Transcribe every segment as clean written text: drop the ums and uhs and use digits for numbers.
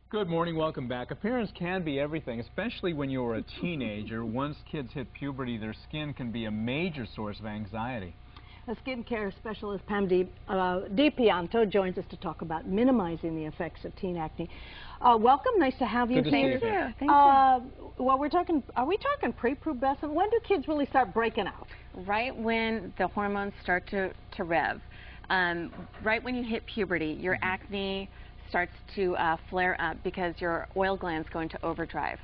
Good morning, welcome back. Appearance can be everything, especially when you're a teenager. Once kids hit puberty, their skin can be a major source of anxiety. A skincare specialist, Pam DePianto, joins us to talk about minimizing the effects of teen acne. Welcome, nice to have you. Good to see you. Thank you. Well, are we talking prepubescent? When do kids really start breaking out? Right when the hormones start to rev. Right when you hit puberty, your acne starts to flare up because your oil glands go into overdrive.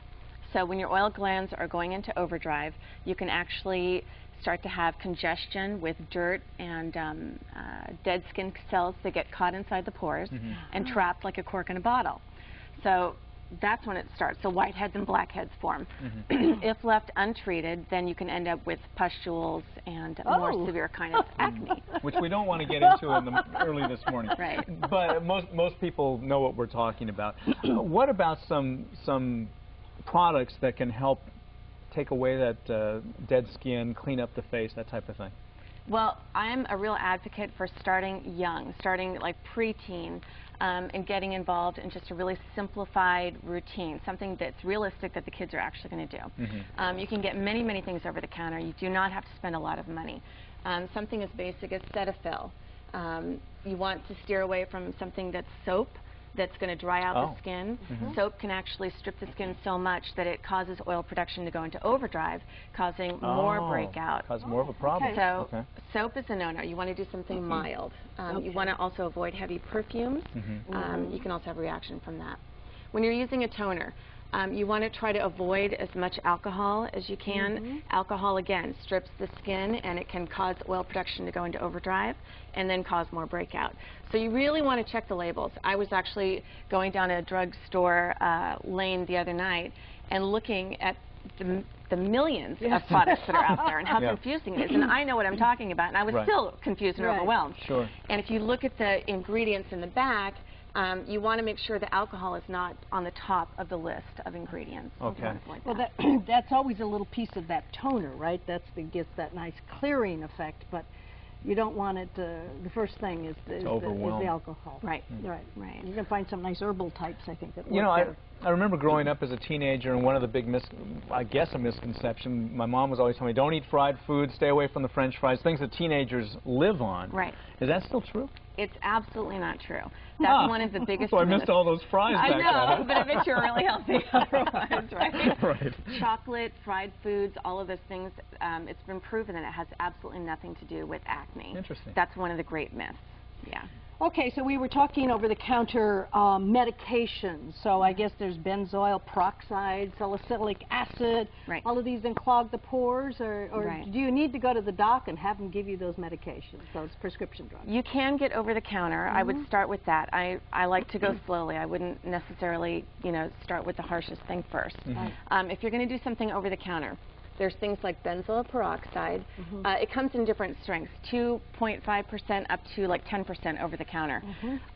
So when your oil glands are going into overdrive, you can actually start to have congestion with dirt and dead skin cells that get caught inside the pores and trapped like a cork in a bottle. So that's when it starts. So whiteheads and blackheads form. If left untreated, then you can end up with pustules and more severe kind of acne. Which we don't want to get into in the early this morning. Right. But most people know what we're talking about. What about some products that can help take away that dead skin, clean up the face, that type of thing? Well, I'm a real advocate for starting young, starting like preteen, and getting involved in just a really simplified routine, something that's realistic that the kids are actually going to do. You can get many things over the counter. You do not have to spend a lot of money. Something as basic as Cetaphil. You want to steer away from something that's soap, that's going to dry out the skin. Soap can actually strip the skin so much that it causes oil production to go into overdrive, causing more breakout. Cause more of a problem. So soap is a no-no. You want to do something mild. You want to also avoid heavy perfumes. You can also have a reaction from that. When you're using a toner, you want to try to avoid as much alcohol as you can. Alcohol, again, strips the skin and it can cause oil production to go into overdrive and then cause more breakout. So you really want to check the labels. I was actually going down a drugstore lane the other night and looking at the millions of products that are out there and how confusing it is. And I know what I'm talking about, and I was still confused and overwhelmed. And if you look at the ingredients in the back, you want to make sure the alcohol is not on the top of the list of ingredients. Like well, that's always a little piece of that toner, right? That's the gets that nice clearing effect, but you don't want it to, the first thing is the alcohol. Right. You can find some nice herbal types, I think, that work. You know, I remember growing up as a teenager, and one of the big, I guess a misconception, my mom was always telling me, don't eat fried food, stay away from the French fries, things that teenagers live on. Right. Is that still true? It's absolutely not true. That's one of the biggest So I missed all those fries back then. I know, but I bet you're really healthy otherwise, right? Right. Chocolate, fried foods, all of those things, it's been proven that it has absolutely nothing to do with acne. Interesting. That's one of the great myths. Yeah. Okay, so we were talking over-the-counter medications. So I guess there's benzoyl peroxide, salicylic acid. All of these can clog the pores, or do you need to go to the doc and have them give you those medications, those prescription drugs? You can get over-the-counter. I would start with that. I like to go slowly. I wouldn't necessarily, start with the harshest thing first. If you're going to do something over-the-counter, there's things like benzoyl peroxide. It comes in different strengths, 2.5% up to like 10% over the counter.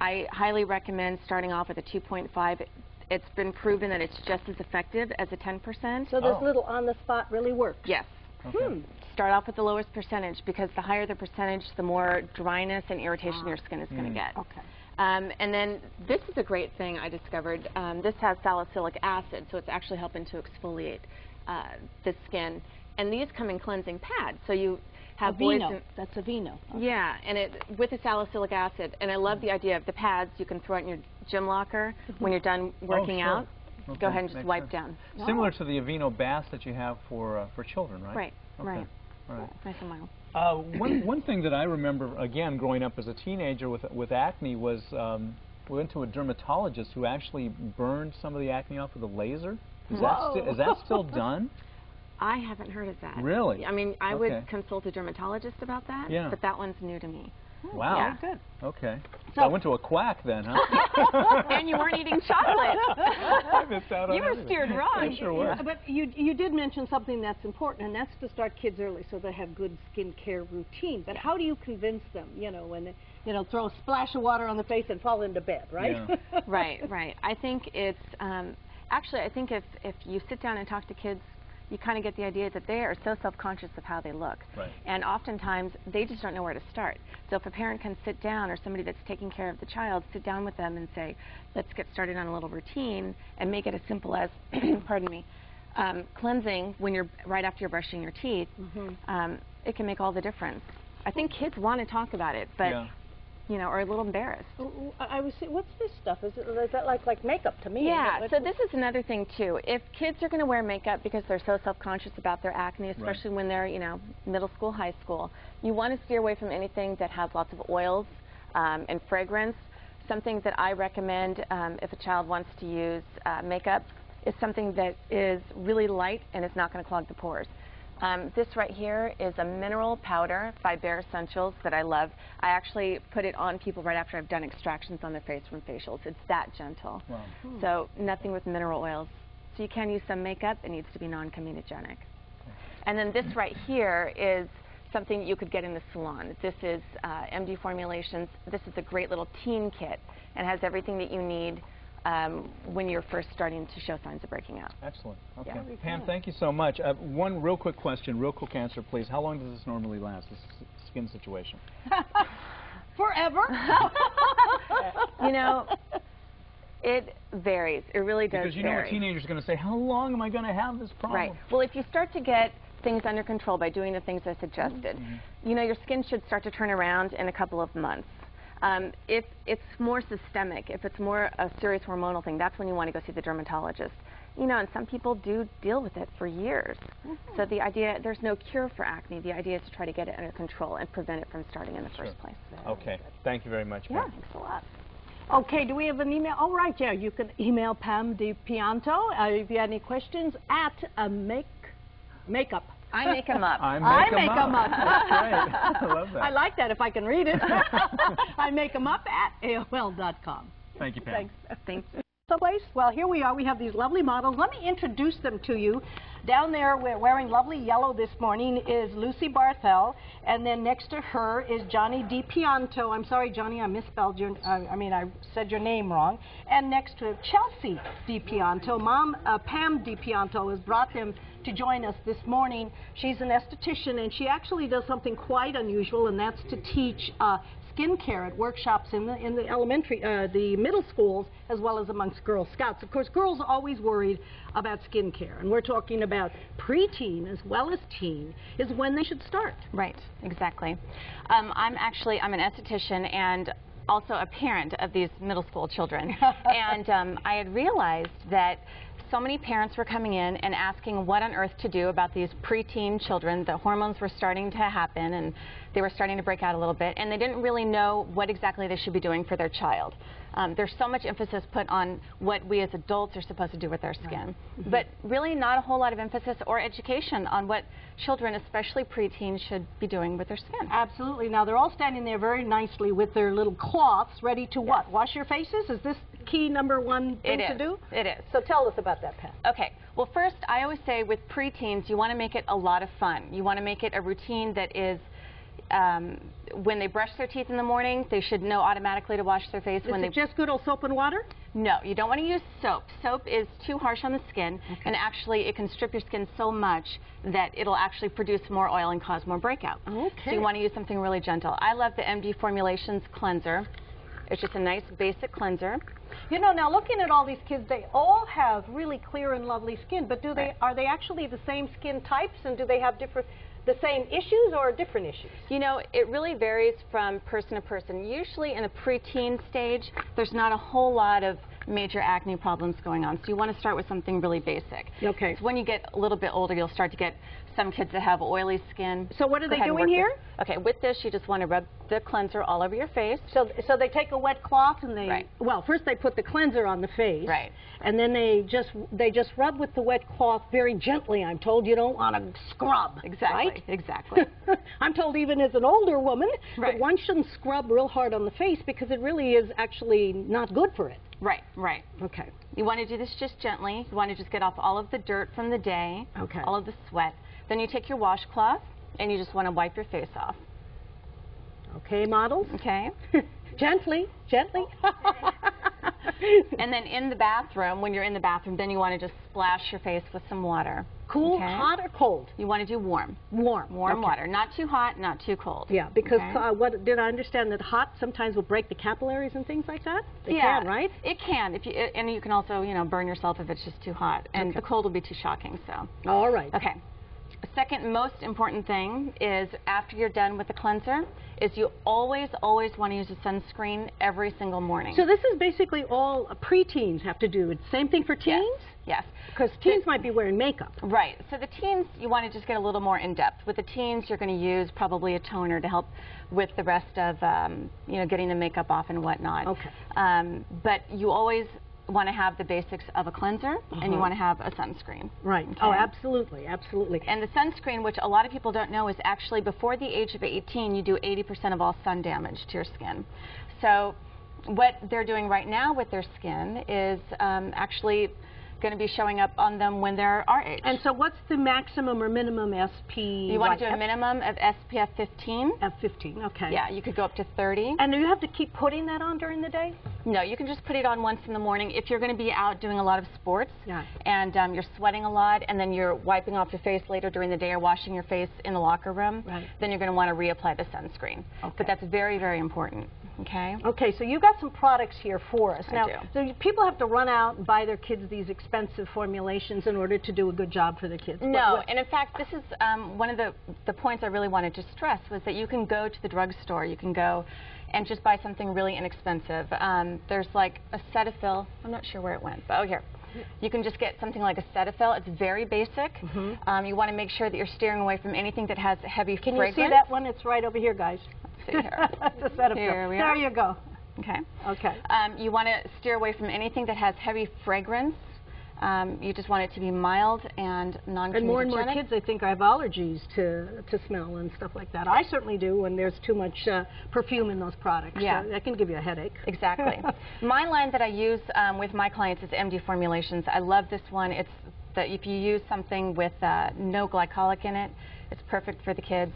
I highly recommend starting off with a 2.5. It's been proven that it's just as effective as a 10%. So this little on the spot really works? Yes. Start off with the lowest percentage, because the higher the percentage, the more dryness and irritation your skin is going to get. And then this is a great thing I discovered. This has salicylic acid, so it's actually helping to exfoliate the skin, and these come in cleansing pads. So you have that's Aveeno. Yeah, and with the salicylic acid. And I love the idea of the pads. You can throw it in your gym locker when you're done working out. Go ahead and just wipe down. Similar to the Aveeno baths that you have for children, right? Right. Nice and mild. One thing that I remember, again, growing up as a teenager with acne was we went to a dermatologist who actually burned some of the acne off with a laser. Is that still done? I haven't heard of that. Really? I mean, I would consult a dermatologist about that, but that one's new to me. Wow. Yeah. Good. Okay. So I went to a quack then, huh? And you weren't eating chocolate. I missed out on You were steered wrong. I sure was. But you did mention something that's important, and that's to start kids early so they have good skincare routine. But how do you convince them, when they, throw a splash of water on the face and fall into bed, right? Right. I think it's, actually, I think if you sit down and talk to kids you kind of get the idea that they are so self-conscious of how they look. Right. And oftentimes, they just don't know where to start. So if a parent can sit down, or somebody that's taking care of the child, sit down with them and say, let's get started on a little routine, and make it as simple as, pardon me, cleansing when you're right after you're brushing your teeth, it can make all the difference. I think kids want to talk about it, but you know, are a little embarrassed. I was saying, what's this stuff? Is that like makeup to me? Yeah, so this is another thing too. If kids are going to wear makeup because they're so self-conscious about their acne, especially when they're, you know, middle school, high school, you want to steer away from anything that has lots of oils and fragrance. Something that I recommend if a child wants to use makeup is something that is really light and is not going to clog the pores. This right here is a mineral powder by Bare Essentials that I love. I actually put it on people right after I've done extractions on their face from facials. It's that gentle. Wow. So nothing with mineral oils. So you can use some makeup. It needs to be non-comedogenic. And then this right here is something you could get in the salon. This is MD Formulations. This is a great little teen kit and has everything that you need when you're first starting to show signs of breaking out. Excellent. Okay. Yeah, Pam, thank you so much. One real quick question, real quick answer, please. How long does this normally last, this skin situation? Forever. You know, it varies. It really does Because you know a teenager's going to say, how long am I going to have this problem? Right. Well, if you start to get things under control by doing the things I suggested, you know, your skin should start to turn around in a couple of months. If it's more systemic, if it's more a serious hormonal thing, that's when you want to go see the dermatologist. You know, and some people do deal with it for years. So the idea, there's no cure for acne. The idea is to try to get it under control and prevent it from starting in the first place. Okay. Thank you very much, Pam. Yeah, thanks a lot. Okay, do we have an email? Oh, right, yeah, you can email Pam DePianto if you had any questions at makeup. I make them up. I make them up. That's right. I love that. I like that if I can read it. I make them up at AOL.com. Thank you, Pam. Thanks. Thanks. Someplace? Well, here we are. We have these lovely models. Let me introduce them to you. Down there, we're wearing lovely yellow this morning, is Lucy Barthel, and then next to her is Johnny DePianto. I'm sorry, Johnny, I misspelled your, I said your name wrong. And next to Chelsea DePianto. Mom, Pam DePianto, has brought them to join us this morning. She's an esthetician, and she actually does something quite unusual, and that's to teach skincare at workshops in the elementary, the middle schools, as well as amongst Girl Scouts. Of course, girls are always worried about skincare, and we're talking about preteen as well as teen, is when they should start. Right, exactly. I'm an esthetician and also a parent of these middle school children, and I had realized that so many parents were coming in and asking what on earth to do about these preteen children. The hormones were starting to happen and they were starting to break out a little bit, and they didn't really know what exactly they should be doing for their child. There's so much emphasis put on what we as adults are supposed to do with our skin, but really not a whole lot of emphasis or education on what children, especially preteens, should be doing with their skin. Absolutely. Now, they're all standing there very nicely with their little cloths ready to what? Wash your faces? Is this key number one thing to do? It is. So tell us about that, Pam. Okay. Well, first, I always say with preteens, you want to make it a lot of fun. You want to make it a routine that is when they brush their teeth in the morning, they should know automatically to wash their face. Is it just good old soap and water? No, you don't want to use soap. Soap is too harsh on the skin, and actually it can strip your skin so much that it'll actually produce more oil and cause more breakout. Okay. So you want to use something really gentle. I love the MD Formulations cleanser. It's just a nice basic cleanser. You know, now looking at all these kids, they all have really clear and lovely skin, but do they, are they actually the same skin types, and do they have the same issues or different issues? You know, it really varies from person to person. Usually in a preteen stage, there's not a whole lot of major acne problems going on. So you want to start with something really basic. Okay. So when you get a little bit older, you'll start to get some kids that have oily skin. So what are they doing here? Okay, with this, you just want to rub the cleanser all over your face. So they take a wet cloth and they, well, first they put the cleanser on the face. Right. And then they just rub with the wet cloth very gently, I'm told. You don't want to scrub. Exactly. Right? Exactly. I'm told even as an older woman that one shouldn't scrub real hard on the face because it really is actually not good for it. Right, right. Okay. You want to do this just gently. You want to just get off all of the dirt from the day, all of the sweat. Then you take your washcloth and you just want to wipe your face off. Okay, models? Okay. Gently, gently. And then in the bathroom, when you're in the bathroom, then you want to just splash your face with some water. Cool, okay? Hot, or cold? You want to do warm. Warm. Warm okay. water. Not too hot, not too cold. Yeah, because okay? what did I understand that hot sometimes will break the capillaries and things like that? It yeah, can, right? It can. And you can also, you know, burn yourself if it's just too hot. And okay. the cold will be too shocking, so. All right. Okay. Second most important thing is after you're done with the cleanser is you always want to use a sunscreen every single morning. So this is basically all preteens have to do. It's the same thing for teens? Yes. Because teens might be wearing makeup. Right. So the teens, you want to just get a little more in depth. With the teens, you're going to use probably a toner to help with the rest of, you know, getting the makeup off and whatnot. Okay. But you always want to have the basics of a cleanser, and you want to have a sunscreen. Right. Okay. Oh, absolutely, absolutely. And the sunscreen, which a lot of people don't know, is actually before the age of 18, you do 80% of all sun damage to your skin. So what they're doing right now with their skin is actually going to be showing up on them when they're our age. And so what's the maximum or minimum SP? You want to do a minimum of SPF 15. F15, okay. Yeah, you could go up to 30. And do you have to keep putting that on during the day? No, you can just put it on once in the morning. If you're going to be out doing a lot of sports and you're sweating a lot and then you're wiping off your face later during the day or washing your face in the locker room, then you're going to want to reapply the sunscreen. Okay. But that's very, very important. Okay. Okay, so you've got some products here for us. Now, I do. So people have to run out and buy their kids these expensive formulations in order to do a good job for their kids. No, and in fact, this is one of the points I really wanted to stress was that you can go to the drugstore, you can go and just buy something really inexpensive. There's like a Cetaphil. I'm not sure where it went, but here. You can just get something like a Cetaphil. It's very basic. You want to make sure that you're steering away from anything that has heavy fragrance. Can you see that one? It's right over here, guys. See here. The Cetaphil. Here we are. There you go. Okay. Okay. You want to steer away from anything that has heavy fragrance. You just want it to be mild and non-comedogenic. And more kids, I think, have allergies to smell and stuff like that. I certainly do when there's too much perfume in those products. Yeah. So that can give you a headache. Exactly. My line that I use with my clients is MD Formulations. I love this one. It's that if you use something with no glycolic in it, it's perfect for the kids.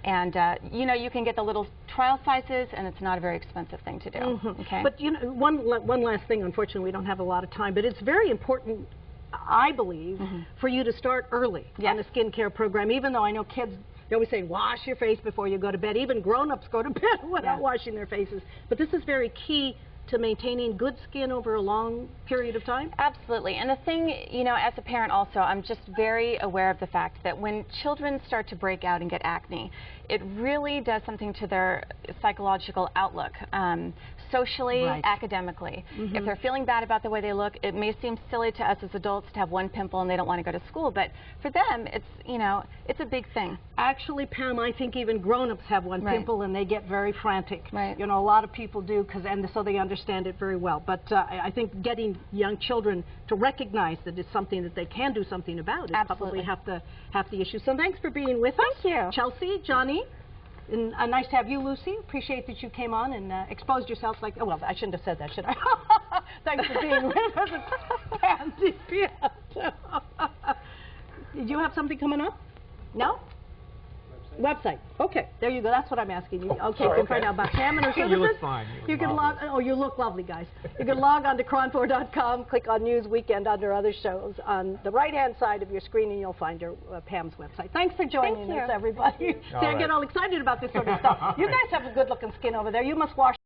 You know, you can get the little trial sizes, and it's not a very expensive thing to do. Okay. But you know, one last thing. Unfortunately, we don't have a lot of time, but it's very important, I believe, for you to start early on a skincare program. Even though I know kids, they always say wash your face before you go to bed. Even grown-ups go to bed without washing their faces. But this is very key to maintaining good skin over a long period of time? Absolutely. And the thing, you know, as a parent also, I'm just very aware of the fact that when children start to break out and get acne, it really does something to their psychological outlook, socially, academically. If they're feeling bad about the way they look, it may seem silly to us as adults to have one pimple and they don't want to go to school, but for them, it's, you know, it's a big thing. Actually, Pam, I think even grown-ups have one pimple and they get very frantic. You know, a lot of people do, and so they understand it very well. But I think getting young children to recognize that it's something that they can do something about is probably half the issue. So thanks for being with us. Thank you. Chelsea, Johnny. And nice to have you, Lucy. Appreciate that you came on and exposed yourself like, oh, well, I shouldn't have said that, should I? Thanks for being with us. Pam DePianto. Did you have something coming up? No? Website. Okay, there you go. That's what I'm asking you. Okay, you can find out about Pam and her services. You look fine. You can log. Oh, you look lovely, guys. You can log on to KRON4.com, click on News Weekend under other shows. On the right-hand side of your screen, and you'll find your Pam's website. Thanks for joining us, everybody. See, I get all excited about this sort of stuff. You guys have a good-looking skin over there. You must wash.